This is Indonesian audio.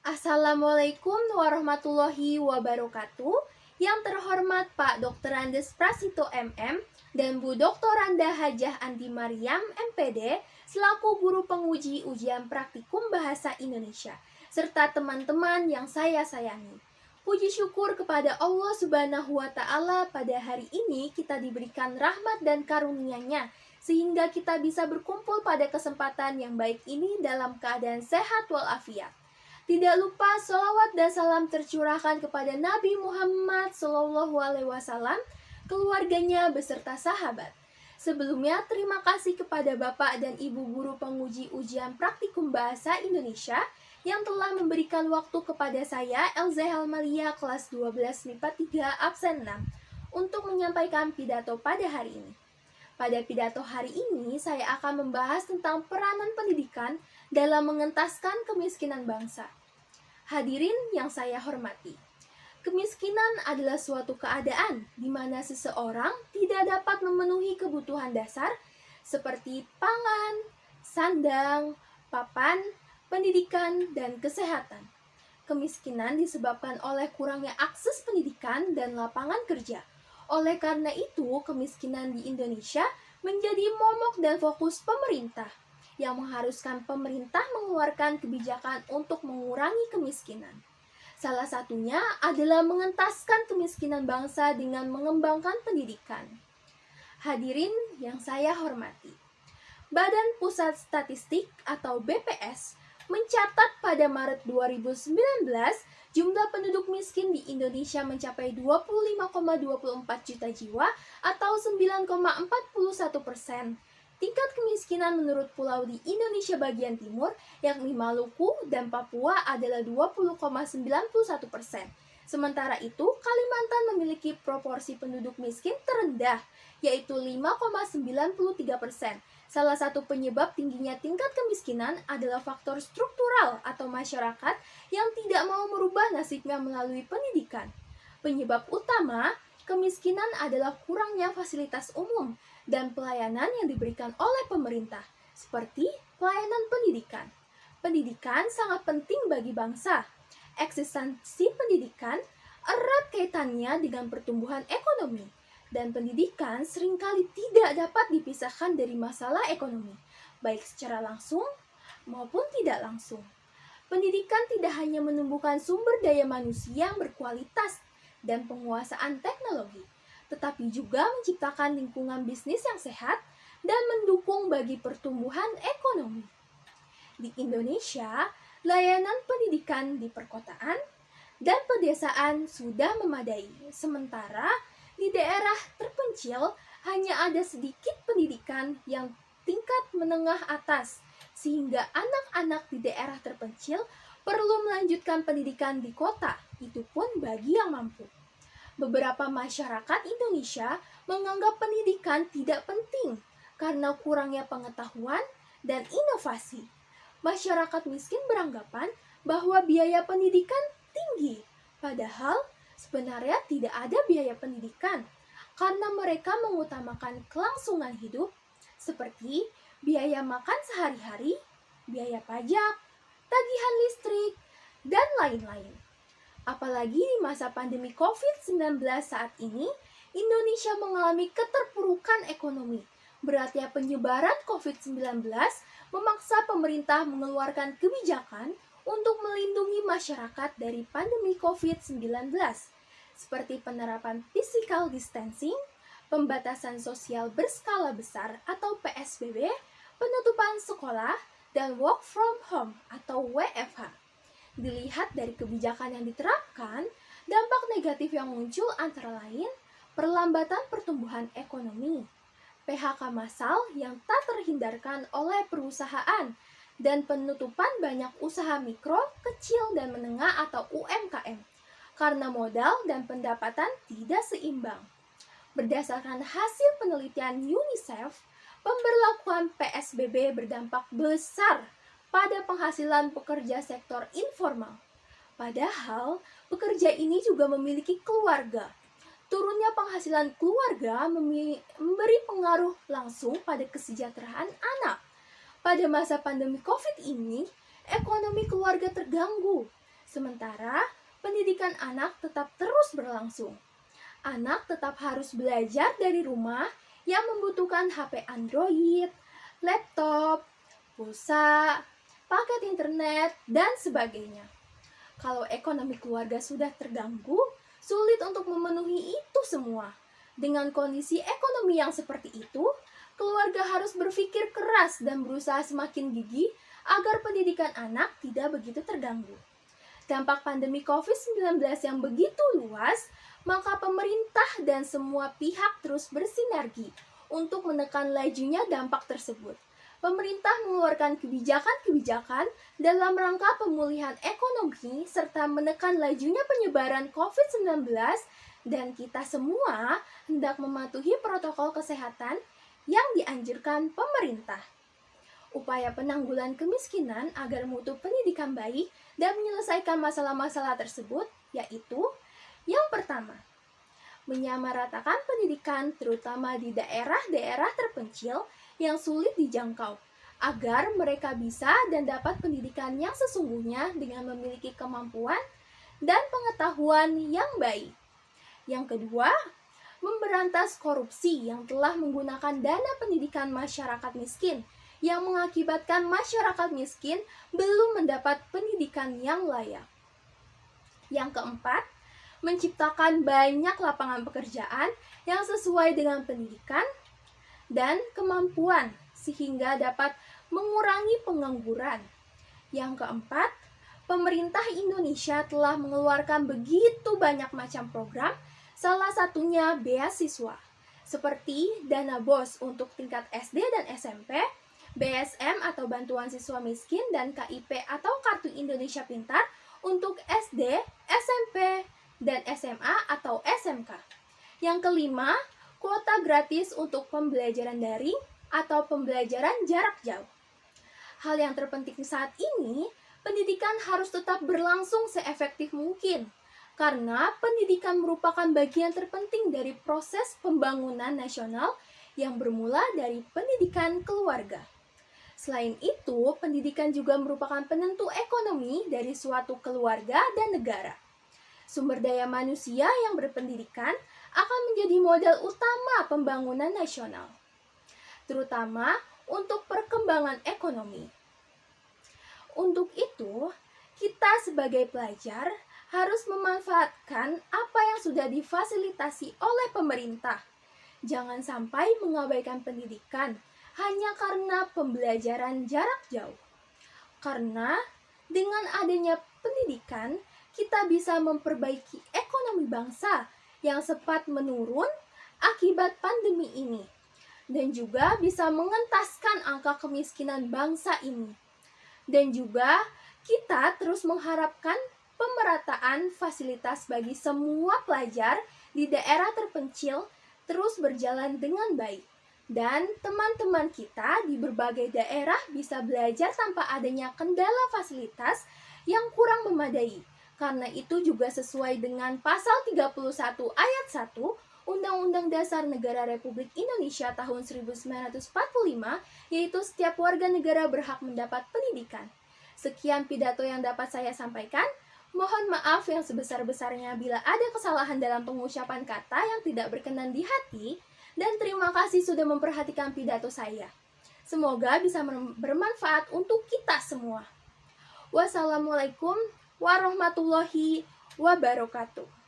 Assalamualaikum warahmatullahi wabarakatuh. Yang terhormat Pak Dr. Andes Prasito MM dan Bu Dr. Randa Hajah Andi Mariam MPD selaku guru penguji ujian praktikum bahasa Indonesia serta teman-teman yang saya sayangi. Puji syukur kepada Allah Subhanahu wa taala, pada hari ini kita diberikan rahmat dan karunia-Nya sehingga kita bisa berkumpul pada kesempatan yang baik ini dalam keadaan sehat walafiat. Tidak lupa sholawat dan salam tercurahkan kepada Nabi Muhammad SAW, keluarganya beserta sahabat. Sebelumnya, terima kasih kepada Bapak dan Ibu Guru Penguji Ujian Praktikum Bahasa Indonesia yang telah memberikan waktu kepada saya, Elza Helmalia, kelas 12 MIPA 3, absen 6, untuk menyampaikan pidato pada hari ini. Pada pidato hari ini, saya akan membahas tentang peranan pendidikan dalam mengentaskan kemiskinan bangsa. Hadirin yang saya hormati, kemiskinan adalah suatu keadaan di mana seseorang tidak dapat memenuhi kebutuhan dasar seperti pangan, sandang, papan, pendidikan, dan kesehatan. Kemiskinan disebabkan oleh kurangnya akses pendidikan dan lapangan kerja. Oleh karena itu, kemiskinan di Indonesia menjadi momok dan fokus pemerintah yang mengharuskan pemerintah mengeluarkan kebijakan untuk mengurangi kemiskinan. Salah satunya adalah mengentaskan kemiskinan bangsa dengan mengembangkan pendidikan. Hadirin yang saya hormati, Badan Pusat Statistik atau BPS mencatat pada Maret 2019 jumlah penduduk miskin di Indonesia mencapai 25,24 juta jiwa atau 9,41%. Tingkat kemiskinan menurut pulau di Indonesia bagian timur, yakni Maluku dan Papua, adalah 20,91%. Sementara itu, Kalimantan memiliki proporsi penduduk miskin terendah, yaitu 5,93%. Salah satu penyebab tingginya tingkat kemiskinan adalah faktor struktural atau masyarakat yang tidak mau merubah nasibnya melalui pendidikan. Penyebab utama kemiskinan adalah kurangnya fasilitas umum dan pelayanan yang diberikan oleh pemerintah, seperti pelayanan pendidikan. Pendidikan sangat penting bagi bangsa. Eksistensi pendidikan erat kaitannya dengan pertumbuhan ekonomi, dan pendidikan seringkali tidak dapat dipisahkan dari masalah ekonomi, baik secara langsung maupun tidak langsung. Pendidikan tidak hanya menumbuhkan sumber daya manusia yang berkualitas dan penguasaan teknologi, tetapi juga menciptakan lingkungan bisnis yang sehat dan mendukung bagi pertumbuhan ekonomi. Di Indonesia, layanan pendidikan di perkotaan dan pedesaan sudah memadai, sementara di daerah terpencil hanya ada sedikit pendidikan yang tingkat menengah atas, sehingga anak-anak di daerah terpencil perlu melanjutkan pendidikan di kota, itu pun bagi yang mampu. Beberapa masyarakat Indonesia menganggap pendidikan tidak penting karena kurangnya pengetahuan dan inovasi. Masyarakat miskin beranggapan bahwa biaya pendidikan tinggi, padahal sebenarnya tidak ada biaya pendidikan karena mereka mengutamakan kelangsungan hidup seperti biaya makan sehari-hari, biaya pajak, tagihan listrik, dan lain-lain. Apalagi di masa pandemi COVID-19 saat ini, Indonesia mengalami keterpurukan ekonomi. Beratnya penyebaran COVID-19 memaksa pemerintah mengeluarkan kebijakan untuk melindungi masyarakat dari pandemi COVID-19, seperti penerapan physical distancing, pembatasan sosial berskala besar atau PSBB, penutupan sekolah, dan work from home atau WFH. Dilihat dari kebijakan yang diterapkan, dampak negatif yang muncul antara lain perlambatan pertumbuhan ekonomi, PHK massal yang tak terhindarkan oleh perusahaan, dan penutupan banyak usaha mikro, kecil, dan menengah atau UMKM karena modal dan pendapatan tidak seimbang. Berdasarkan hasil penelitian UNICEF, pemberlakuan PSBB berdampak besar pada penghasilan pekerja sektor informal. Padahal, pekerja ini juga memiliki keluarga. Turunnya penghasilan keluarga memberi pengaruh langsung pada kesejahteraan anak. Pada masa pandemi COVID ini, ekonomi keluarga terganggu Sementara pendidikan anak tetap terus berlangsung. Anak tetap harus belajar dari rumah yang membutuhkan HP Android, laptop, pulsa, paket internet, dan sebagainya. Kalau ekonomi keluarga sudah terganggu, sulit untuk memenuhi itu semua. Dengan kondisi ekonomi yang seperti itu, keluarga harus berpikir keras dan berusaha semakin gigih agar pendidikan anak tidak begitu terganggu. Dampak pandemi COVID-19 yang begitu luas, maka pemerintah dan semua pihak terus bersinergi untuk menekan lajunya dampak tersebut. Pemerintah mengeluarkan kebijakan-kebijakan dalam rangka pemulihan ekonomi serta menekan lajunya penyebaran COVID-19 dan kita semua hendak mematuhi protokol kesehatan yang dianjurkan pemerintah. Upaya penanggulan kemiskinan agar mutu pendidikan baik dan menyelesaikan masalah-masalah tersebut yaitu yang pertama, menyamaratakan pendidikan terutama di daerah-daerah terpencil yang sulit dijangkau agar mereka bisa dan dapat pendidikan yang sesungguhnya dengan memiliki kemampuan dan pengetahuan yang baik. Yang kedua, memberantas korupsi yang telah menggunakan dana pendidikan masyarakat miskin yang mengakibatkan masyarakat miskin belum mendapat pendidikan yang layak. Yang keempat, menciptakan banyak lapangan pekerjaan yang sesuai dengan pendidikan dan kemampuan sehingga dapat mengurangi pengangguran. Yang keempat, pemerintah Indonesia telah mengeluarkan begitu banyak macam program, salah satunya beasiswa, seperti dana BOS untuk tingkat SD dan SMP, BSM atau Bantuan Siswa Miskin, dan KIP atau Kartu Indonesia Pintar untuk SD, SMP, dan SMA atau SMK. Yang kelima, kuota gratis untuk pembelajaran daring atau pembelajaran jarak jauh. Hal yang terpenting saat ini, pendidikan harus tetap berlangsung seefektif mungkin, karena pendidikan merupakan bagian terpenting dari proses pembangunan nasional yang bermula dari pendidikan keluarga. Selain itu, pendidikan juga merupakan penentu ekonomi dari suatu keluarga dan negara. Sumber daya manusia yang berpendidikan akan menjadi modal utama pembangunan nasional, terutama untuk perkembangan ekonomi. Untuk itu, kita sebagai pelajar harus memanfaatkan apa yang sudah difasilitasi oleh pemerintah. Jangan sampai mengabaikan pendidikan hanya karena pembelajaran jarak jauh. Karena dengan adanya pendidikan, kita bisa memperbaiki ekonomi bangsa yang sempat menurun akibat pandemi ini, dan juga bisa mengentaskan angka kemiskinan bangsa ini. Dan juga kita terus mengharapkan pemerataan fasilitas bagi semua pelajar di daerah terpencil terus berjalan dengan baik. Dan teman-teman kita di berbagai daerah bisa belajar tanpa adanya kendala fasilitas yang kurang memadai. Karena itu juga sesuai dengan pasal 31 ayat 1 Undang-Undang Dasar Negara Republik Indonesia tahun 1945, yaitu setiap warga negara berhak mendapat pendidikan. Sekian pidato yang dapat saya sampaikan. Mohon maaf yang sebesar-besarnya bila ada kesalahan dalam pengucapan kata yang tidak berkenan di hati, dan terima kasih sudah memperhatikan pidato saya. Semoga bisa bermanfaat untuk kita semua. Wassalamualaikum warahmatullahi wabarakatuh.